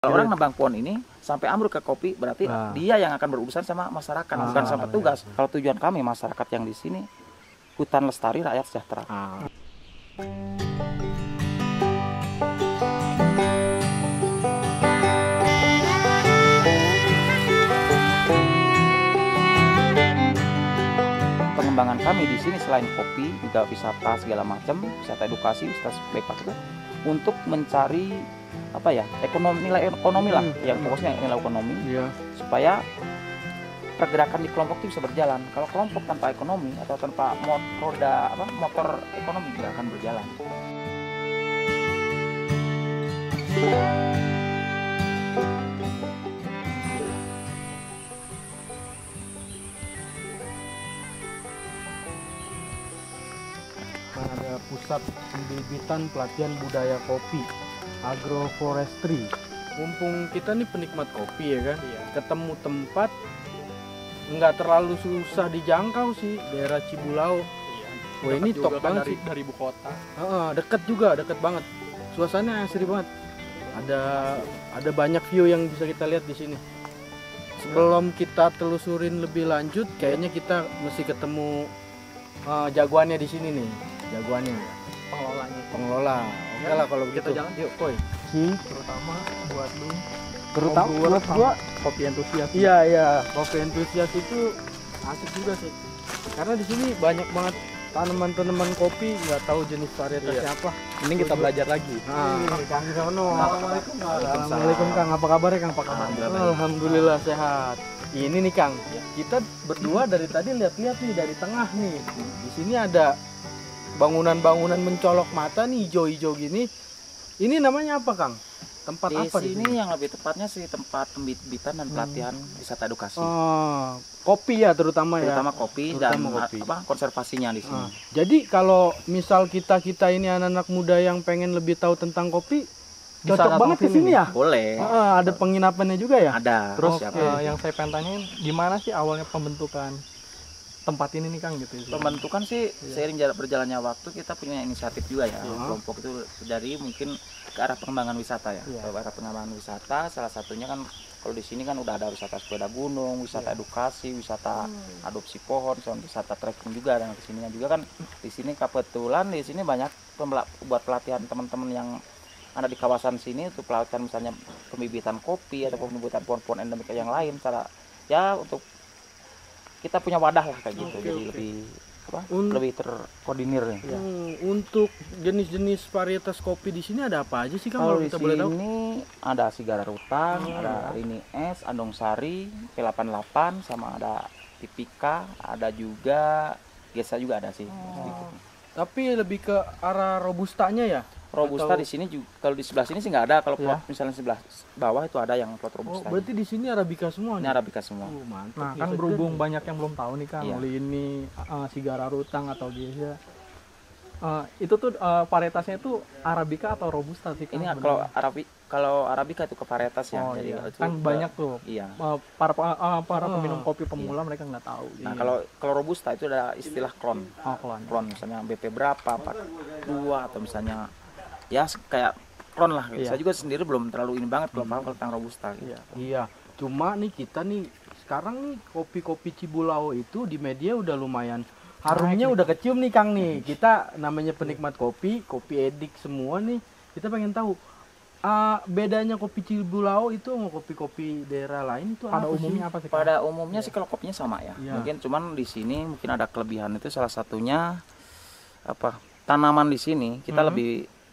Kalau orang nebang pohon ini sampai ambruk ke kopi, berarti dia yang akan berurusan sama masyarakat, bukan sama petugas. Kalau tujuan kami masyarakat yang di sini, hutan lestari, rakyat sejahtera. Pengembangan kami di sini selain kopi, juga wisata segala macam, wisata edukasi, wisata backpack itu untuk mencari apa ya, nilai ekonomi lah, yang fokusnya nilai ekonomi, supaya pergerakan di kelompok itu bisa berjalan. Kalau kelompok tanpa ekonomi atau tanpa motor ekonomi tidak akan berjalan. Ada pusat pembibitan pelatihan budaya kopi, agroforestry. Mumpung kita nih penikmat kopi ya kan, ketemu tempat nggak terlalu susah dijangkau sih, daerah Cibulau. Wah ini top banget sih dari ibu kota. Deket banget. Suasananya asri banget. Ada banyak view yang bisa kita lihat di sini. Sebelum kita telusurin lebih lanjut, kayaknya kita mesti ketemu jagoannya di sini nih. Jagoannya, pengelola. Oke lah kalau begitu. Kita jalan yuk, Koy. Terutama buat lu. Terutama buat gua kopi antusias. Iya, kopi antusias itu asik juga sih. Karena di sini banyak banget tanaman-tanaman kopi, nggak tahu jenis varietasnya apa. Mending kita belajar lagi. Kang Sono. Assalamualaikum Kang. Apa kabarnya Kang? Alhamdulillah sehat. Ini nih Kang, kita berdua dari tadi lihat-lihat nih dari tengah nih. Di sini ada bangunan-bangunan mencolok mata nih, hijau-hijau gini. Ini namanya apa Kang? Tempat Di apa sini? di sini? Yang lebih tepatnya sih tempat pembibitan dan pelatihan wisata edukasi. Kopi ya terutama ya. Terutama kopi dan konservasinya di sini. Jadi kalau misal kita ini anak-anak muda yang pengen lebih tahu tentang kopi, cocok banget ke sini ya? Boleh. Ada penginapannya juga ya? Ada. Terus yang saya pengen tanyain, gimana sih awalnya pembentukan tempat ini nih Kang gitu? Pembentukan sih seiring berjalannya waktu kita punya inisiatif juga ya. Kelompok itu dari mungkin ke arah pengembangan wisata ya. Ke arah pengembangan wisata, salah satunya kan kalau di sini kan udah ada wisata sepeda gunung, wisata edukasi, wisata adopsi pohon, wisata trekking juga, dan kesininya juga kan di sini kebetulan di sini banyak buat pelatihan teman-teman yang ada di kawasan sini untuk pelatihan misalnya pembibitan kopi atau pembibitan pohon-pohon endemik yang lain, cara ya untuk kita punya wadah lah kayak gitu. Jadi lebih terkoordinir nih. Untuk jenis-jenis varietas kopi di sini ada apa aja sih Kang? Kalau di kita boleh tahu? sini ada Sigara Rutang, ada Rini S, Andong Sari, P88, sama ada Tipika, ada juga Gesa juga ada sih. Tapi lebih ke arah robustanya ya? Robusta di sini juga, kalau di sebelah sini sih nggak ada. Kalau plot misalnya sebelah bawah itu ada yang plot robusta. Berarti di sini Arabica semua Ini nih? Arabica semua. Mantap. Nah kan berhubung banyak yang belum tahu nih Kang, ini Sigara Rutang atau Gesa. Itu tuh varietasnya itu Arabica atau Robusta sih Kang? Ini kalau Arabica itu ke varietas ya. Jadi itu kan banyak tuh. Iya. Para peminum kopi pemula mereka nggak tahu. Nah kalau Robusta itu ada istilah klon. Klon misalnya BP berapa, 42 atau misalnya ya kayak klon lah. Saya juga sendiri belum terlalu ini banget kalau paham tentang Robusta gitu. Iya. Cuma nih kita nih sekarang nih kopi-kopi Cibulau itu di media udah lumayan harumnya udah kecium nih Kang nih. Kita namanya penikmat kopi edik semua nih. Kita pengen tahu bedanya kopi Cibulau itu sama kopi-kopi daerah lain itu pada umumnya apa sih? Pada umumnya sih kalau kopinya sama ya. Mungkin cuman di sini mungkin ada kelebihan itu, salah satunya tanaman di sini kita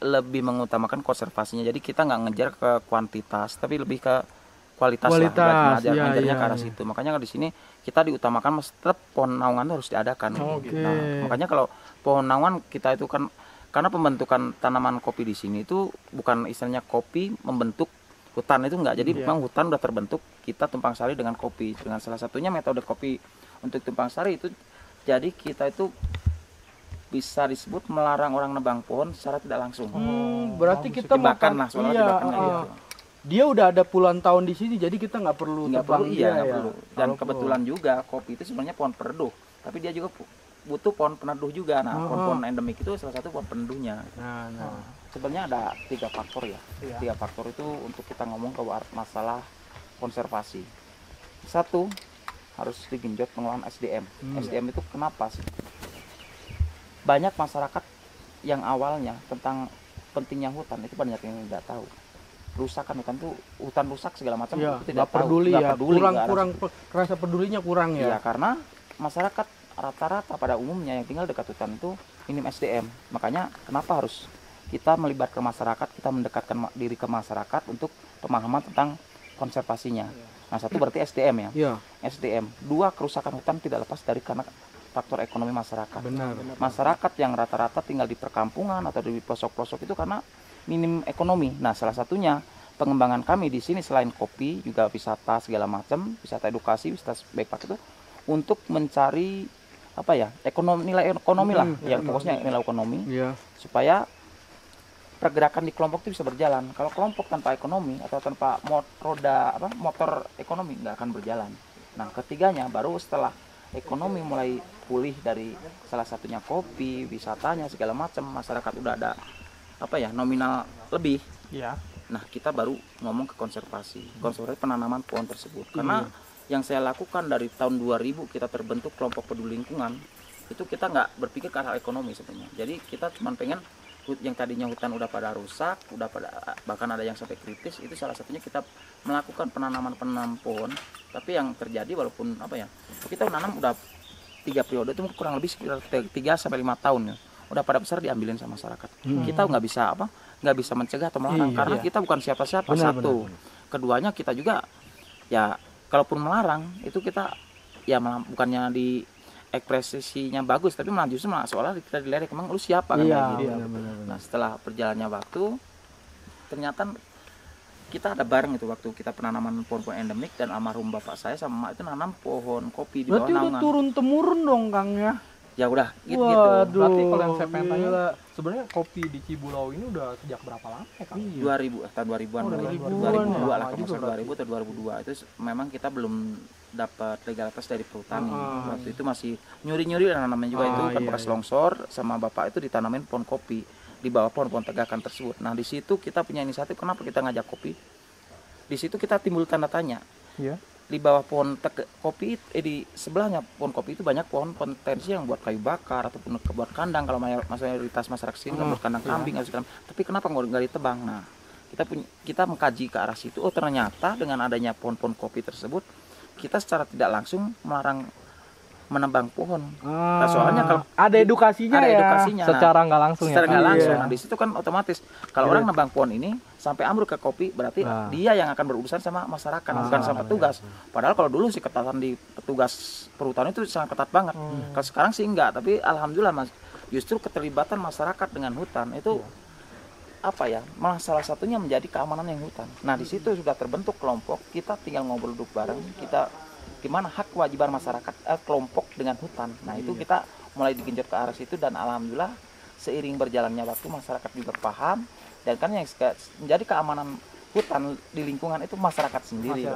lebih mengutamakan konservasinya. Jadi kita nggak ngejar ke kuantitas, tapi lebih ke kualitas lah, ngejarnya ke arah situ. Makanya di sini kita diutamakan tetap pohon naungan harus diadakan. Nah, makanya kalau pohon naungan kita itu kan karena pembentukan tanaman kopi di sini itu bukan istilahnya kopi membentuk hutan, itu enggak. Jadi memang hutan udah terbentuk, kita tumpang sari dengan kopi. Dengan salah satunya metode kopi untuk tumpang sari itu, jadi kita itu bisa disebut melarang orang nebang pohon secara tidak langsung. Berarti kita makan lah, gitu. Dia udah ada puluhan tahun di sini, jadi kita nggak perlu tebang dia. Perlu. Dan kebetulan juga kopi itu sebenarnya pohon peneduh, tapi dia juga butuh pohon peneduh juga. Nah, pohon-pohon endemik itu salah satu pohon peneduhnya. sebenarnya ada 3 faktor ya. Iya. 3 faktor itu untuk kita ngomong ke masalah konservasi. Satu, harus digenjot pengelolaan SDM. SDM itu kenapa sih? Banyak masyarakat yang awalnya tentang pentingnya hutan itu banyak yang tidak tahu. Rusakan hutan tuh, hutan rusak segala macam Iya, itu tidak nggak peduli tahu, ya. nggak peduli, nggak ada. Kurang rasa pedulinya kurang ya. Iya, karena masyarakat rata-rata pada umumnya yang tinggal dekat hutan itu minim SDM. Makanya kenapa harus kita melibatkan masyarakat, kita mendekatkan diri ke masyarakat untuk pemahaman tentang konservasinya. Nah, satu berarti SDM ya. Iya. SDM. 2, kerusakan hutan tidak lepas dari karena faktor ekonomi masyarakat. Benar. Masyarakat yang rata-rata tinggal di perkampungan atau di pelosok-pelosok itu karena minim ekonomi. Nah, salah satunya pengembangan kami di sini selain kopi juga wisata segala macam, wisata edukasi, wisata backpack itu untuk mencari apa ya, nilai ekonomi lah, yang fokusnya nilai ekonomi, Iya. supaya pergerakan di kelompok itu bisa berjalan. Kalau kelompok tanpa ekonomi atau tanpa motor ekonomi nggak akan berjalan. Nah, ketiganya baru setelah ekonomi mulai pulih dari salah satunya kopi, wisatanya segala macam, masyarakat udah ada nominal lebih. Iya. Nah, kita baru ngomong ke konservasi penanaman pohon tersebut. Karena yang saya lakukan dari tahun 2000 kita terbentuk kelompok peduli lingkungan, itu kita nggak berpikir ke arah ekonomi sebenarnya. Jadi kita cuma pengen yang tadinya hutan udah pada rusak, bahkan ada yang sampai kritis, itu salah satunya kita melakukan penanaman pohon. Tapi yang terjadi walaupun kita menanam udah 3 periode itu kurang lebih sekitar 3 sampai 5 tahun ya. Udah pada besar diambilin sama masyarakat. Kita nggak bisa mencegah atau melarang karena kita bukan siapa-siapa. Satu. Keduanya kita juga ya kalaupun melarang itu kita ya bukannya di ekspresinya bagus, tapi malah justru seolah kita diledek, emang lu siapa kan gitu. Nah, setelah berjalannya waktu ternyata kita ada bareng itu waktu kita penanaman pohon-pohon endemik, dan almarhum bapak saya sama emak itu nanam pohon kopi di bawah Berarti udah naungan. turun temurun dong Kang ya. Ya udah gitu. Waduh. Berarti kalau yang saya pengen tanya, gila. sebenarnya kopi di Cibulau ini udah sejak berapa lama ya, Kang? 2000 tahun 2000-an. 2000-an 2002 lah, kalau nggak salah 2000 atau 2002. Itu memang kita belum dapat legalitas dari perhutani. Waktu itu masih nyuri-nyuri dan namanya juga itu kan bekas longsor, sama bapak itu ditanamin pohon kopi di bawah pohon-pohon tegakan tersebut. Nah, di situ kita punya inisiatif, kenapa kita ngajak kopi? Di situ kita timbul tanda tanya. Iya. Di bawah pohon kopi di sebelahnya pohon kopi itu banyak pohon potensi yang buat kayu bakar ataupun buat kandang. Kalau mayoritas masyarakat sini buat kandang kambing, tapi kenapa nggak ditebang? Nah, kita mengkaji ke arah situ. Oh, ternyata dengan adanya pohon-pohon kopi tersebut, kita secara tidak langsung melarang menebang pohon. Nah, soalnya kalau ada edukasinya Secara nggak langsung secara ya. nggak langsung. Iya. Nah, di situ kan otomatis kalau orang nebang pohon ini sampai ambruk ke kopi, berarti dia yang akan berurusan sama masyarakat, bukan sama petugas. Padahal kalau dulu sih ketatan di petugas perhutanan itu sangat ketat banget. Kalau sekarang sih enggak, tapi alhamdulillah justru keterlibatan masyarakat dengan hutan itu malah salah satunya menjadi keamanan yang hutan. Nah, di situ sudah terbentuk kelompok, kita tinggal ngobrol duduk bareng, kita gimana hak kewajiban masyarakat kelompok dengan hutan. Nah, itu kita mulai digenjot ke arah situ, dan alhamdulillah seiring berjalannya waktu masyarakat juga paham, dan kan yang menjadi keamanan hutan di lingkungan itu masyarakat sendiri.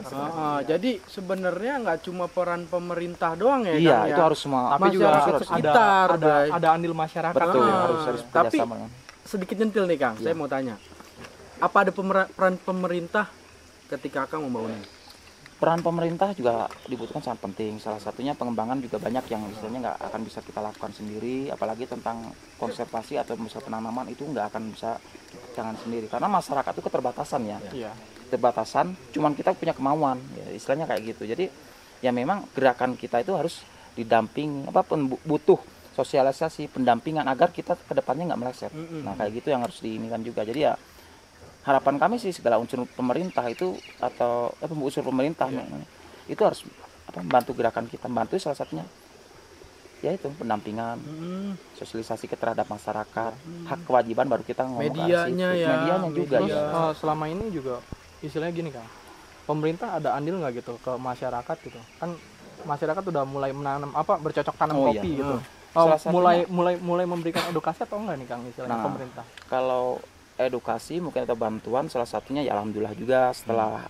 Jadi sebenarnya nggak cuma peran pemerintah doang ya. Iya, Kang, itu harus semua. Tapi juga masyarakat sekitar, ada andil masyarakat. Betul, harus Tapi kerjasama. sedikit nyentil nih Kang, saya mau tanya, apa ada peran pemerintah ketika Kang membangun ini? Peran pemerintah juga dibutuhkan sangat penting. Salah satunya pengembangan juga banyak yang misalnya nggak akan bisa kita lakukan sendiri, apalagi tentang konservasi atau misal penanaman itu nggak akan bisa jangan sendiri, karena masyarakat itu keterbatasan ya. Keterbatasan, cuman kita punya kemauan, ya, istilahnya kayak gitu. Jadi ya memang gerakan kita itu harus didamping, butuh sosialisasi, pendampingan agar kita kedepannya nggak meleset. Nah, kayak gitu yang harus diinikan juga. Jadi ya harapan kami sih segala unsur pemerintah itu atau unsur pemerintah itu harus membantu gerakan kita, membantu salah satunya yaitu pendampingan, sosialisasi terhadap masyarakat, hak kewajiban baru kita ngomong medianya juga. Terus, selama ini juga istilahnya gini Kang, pemerintah ada andil nggak gitu ke masyarakat gitu? Kan masyarakat udah mulai menanam bercocok tanam kopi gitu. Mulai memberikan edukasi atau enggak nih Kang istilahnya pemerintah? Kalau edukasi mungkin atau bantuan salah satunya ya alhamdulillah juga setelah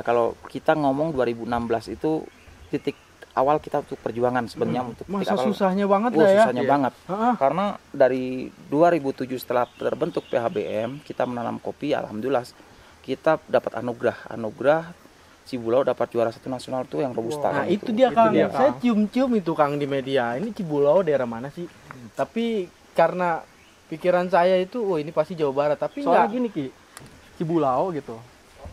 kalau kita ngomong 2016 itu titik awal kita untuk perjuangan sebenarnya untuk Masa awal. susahnya banget lah ya. Susahnya banget. Karena dari 2007 setelah terbentuk PHBM, kita menanam kopi, alhamdulillah kita dapat anugerah Cibulau dapat juara 1 nasional tuh yang robusta. Nah, gitu. itu dia Kang. dia, Saya Kang. cium-cium itu Kang di media. Ini Cibulau daerah mana sih? Tapi karena pikiran saya itu, oh ini pasti Jawa Barat. Tapi Soalnya enggak. gini Ki, Cibulau gitu.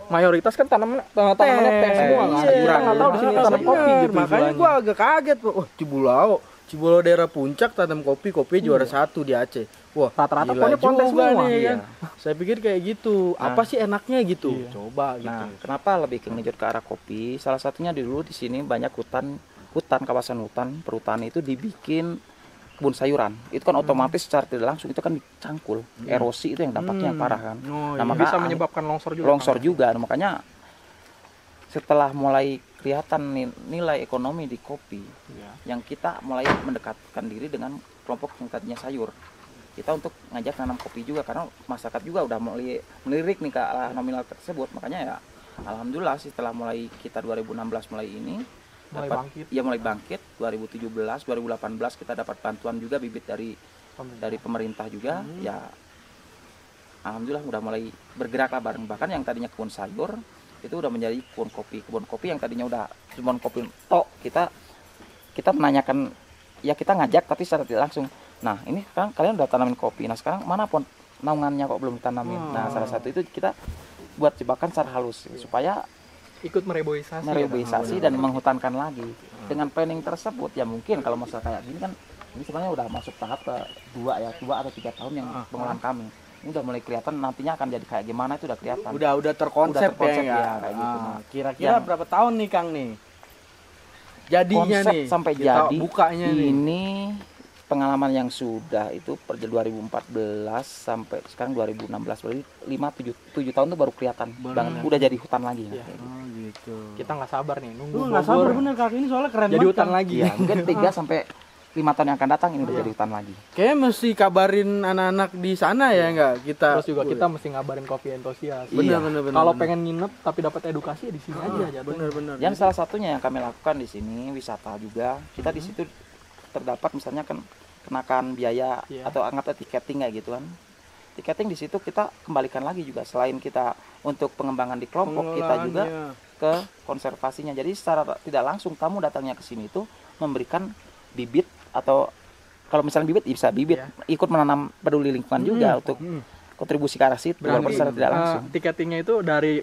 Mayoritas kan tanamannya teh semua kan. Iya, Kita nggak tahu di sini tanam kopi gitu. Makanya gua agak kaget, oh Cibulau daerah puncak tanam kopi juara 1 di Aceh. Wah, Rata-rata gila pohonnya pontes juga semua. nih, Iya. kan. Saya pikir kayak gitu. Nah. Apa sih enaknya gitu? Iya. Coba gitu. Nah, kenapa lebih ngejut ke arah kopi? Salah satunya dulu di sini banyak hutan, kawasan hutan, perhutani itu dibikin kebun sayuran. Itu kan otomatis secara tidak langsung itu kan dicangkul. Erosi itu yang dampaknya parah kan. Oh, Nah, iya. maka Bisa menyebabkan longsor juga. longsor Kang. juga. Nah, makanya setelah mulai kelihatan nilai ekonomi di kopi, Iya. yang kita mulai mendekatkan diri dengan kelompok yang tadinya sayur. Kita untuk ngajak nanam kopi juga karena masyarakat juga udah mulai melirik nih ke arah nominal tersebut. Makanya ya alhamdulillah setelah mulai kita 2016 mulai ini Mulai dapat bangkit. ya mulai bangkit 2017, 2018 kita dapat bantuan juga bibit dari pemerintah juga ya alhamdulillah udah mulai bergerak lah bareng, bahkan yang tadinya kebun sayur itu udah menjadi kebun kopi yang tadinya udah cuma kopi tok, kita menanyakan ya kita ngajak tapi secara tidak langsung. Nah ini kan kalian udah tanamin kopi, nah sekarang mana pun naungannya kok belum ditanamin. Nah salah satu itu kita buat jebakan secara halus supaya Ikut mereboisasi. mereboisasi dan menghutankan lagi. Dengan planning tersebut ya mungkin kalau masalah kayak gini kan ini sebenarnya udah masuk tahap ke 2 atau 3 tahun yang pengolahan kami. Ini udah mulai kelihatan nantinya akan jadi kayak gimana itu udah kelihatan. Udah terkonsep, Udah terkonsep ya, kayak gitu. Nah, kira-kira yang- berapa tahun nih Kang nih? Jadinya Konsep nih sampai kita jadi bukanya nih. ini pengalaman yang sudah itu per 2014 sampai sekarang 2016 berarti 7 tahun tuh baru kelihatan banget udah jadi hutan lagi. Iya. Oh gitu. Kita nggak sabar nih nunggu. Lu nggak sabar bener Kang, ini soalnya keren Jadi banget. hutan Kang. lagi. Iya, mungkin 3 sampai 5 tahun yang akan datang ini udah jadi hutan lagi. Kayaknya mesti kabarin anak-anak di sana ya enggak kita. Terus juga kita mesti ngabarin kopi entusias. bener, Iya. bener, bener, Kalau bener. pengen nginep tapi dapat edukasi ya di sini aja jatuhnya. bener. Dan salah satunya yang kami lakukan di sini wisata juga. Kita di situ terdapat misalnya kan kenakan biaya Iya. atau anggapnya tiketing kayak gitu kan. Tiketing di situ kita kembalikan lagi juga selain kita untuk pengembangan di kelompok kita juga Pengelolaannya. ke konservasinya. Jadi secara tidak langsung kamu datangnya ke sini itu memberikan bibit atau kalau misalnya bibit bisa bibit Iya. ikut menanam peduli lingkungan juga untuk kontribusi ke arah situ walaupun Berarti secara tidak langsung. tiketingnya itu dari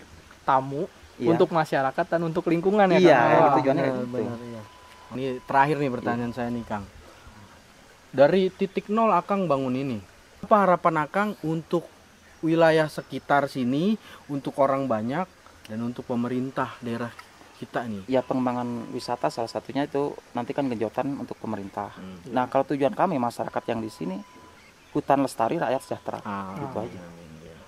tamu Iya. untuk masyarakat dan untuk lingkungan ya Iya, Kang? gitu Wah, tujuannya kayak Bener, gitu. bener, iya. Ini terakhir nih pertanyaan saya nih Kang. Dari titik nol Akang bangun ini, apa harapan Akang untuk wilayah sekitar sini, untuk orang banyak, dan untuk pemerintah daerah kita nih? Ya pengembangan wisata salah satunya itu nanti kan genjotan untuk pemerintah. Nah kalau tujuan kami masyarakat yang di sini hutan lestari rakyat sejahtera gitu aja.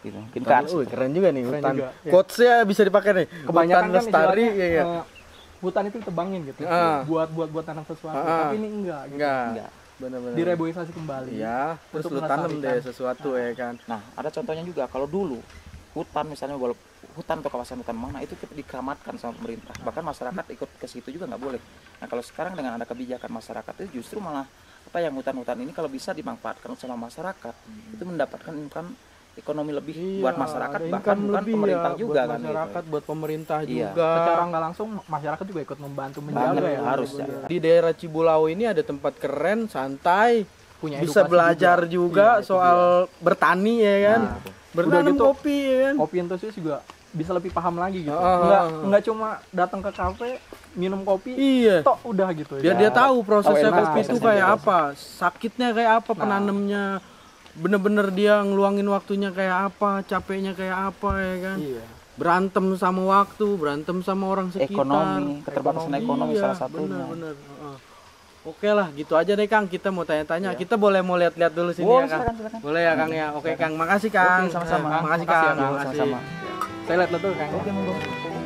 Gitu. Mungkin kan Keren juga nih Keren hutan. juga, iya. Quotes-nya bisa dipakai nih. Kebanyakan hutan kan lestari, istilahnya, iya. hutan itu ditebangin gitu. Ah. Buat tanam sesuatu. Ah. Tapi ini enggak gitu. Enggak. enggak. Benar-benar. Direboisasi kembali. Iya, terus Untuk lu tanam melestarikan. deh sesuatu ya kan. Nah ada contohnya juga kalau dulu hutan misalnya hutan atau kawasan hutan mana itu kita dikeramatkan sama pemerintah, bahkan masyarakat ikut ke situ juga nggak boleh. Nah kalau sekarang dengan ada kebijakan masyarakat itu justru malah apa yang hutan-hutan ini kalau bisa dimanfaatkan sama masyarakat itu mendapatkan income ekonomi lebih buat masyarakat ada bahkan income bukan lebih pemerintah ya, juga buat kan masyarakat, buat pemerintah Iya. juga. Secara nggak langsung masyarakat juga ikut membantu menjaga Banget, ya. harus ya. Di daerah Cibulau ini ada tempat keren, santai, Punya bisa edukasi belajar juga, Iya, itu soal bertani ya kan. Nah, Bertanam Udah gitu, kopi ya kan. Kopi entusias juga bisa lebih paham lagi gitu. Ah. Enggak cuma datang ke kafe, minum kopi, Iya. tok udah gitu. Biar ya. dia tahu prosesnya Tahu enak, kopi itu prosesnya kayak dia. apa, sakitnya kayak apa, penanamnya. Bener-bener dia ngeluangin waktunya kayak apa, capeknya kayak apa ya kan. Iya. Berantem sama waktu, berantem sama orang sekitar. ekonomi keterbatasan ekonomi Iya, salah satunya. bener. Oke lah, gitu aja deh Kang. Kita mau tanya-tanya. Kita boleh mau lihat-lihat dulu sini Boleh, ya Kang. silakan. Boleh ya Kang ya. Oke Kang, makasih Kang. Oke, sama-sama. Makasih Makasih Kang. ya, Kang. Makasih. Sama-sama. Saya lihat tuh Kang. Oke, monggo.